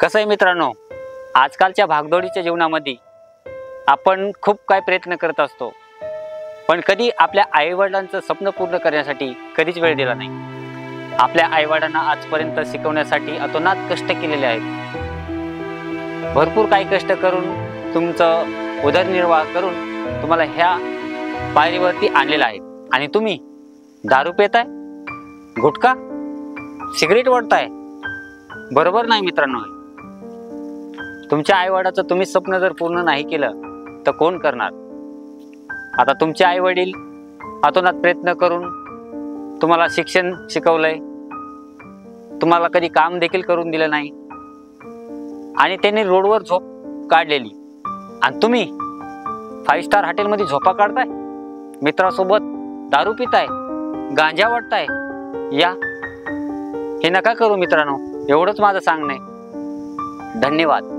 कसं आहे मित्रांनो, आजकालच्या भागदौडीच्या जीवनामध्ये आपण खूप काय प्रयत्न करत असतो, पण कधी आपल्या आईवडिलांचं स्वप्न पूर्ण करण्यासाठी कधीच वेळ दिला नाही। आपल्या आईवडिलांना आजपर्यंत शिकवण्यासाठी अतोनात कष्ट केलेले आहेत। भरपूर काही कष्ट करून तुमचं उदरनिर्वाह करून तुम्हाला ह्या पायरीवरती आणलेलं आहे, आणि तुम्ही दारू पिताय, गुटखा, सिगरेट ओढताय। बरोबर नाही मित्रांनो। तुमच्या आईवडिलाचं तुम्ही स्वप्न जर पूर्ण नाही केलं तर कोण करणार? आता तुमचे आई वडील अतोनात प्रयत्न करून तुम्हाला शिक्षण शिकवलंय, तुम्हाला कधी काम देखील करून दिलं नाही, आणि त्यांनी रोडवर झोप काढलेली, आणि तुम्ही 5 स्टार हॉटेलमध्ये झोपा काढताय, मित्रासोबत दारू पिताय, गांजा वाटताय। या हे नका करू मित्रांनो। एवढंच माझं सांगणं आहे। धन्यवाद।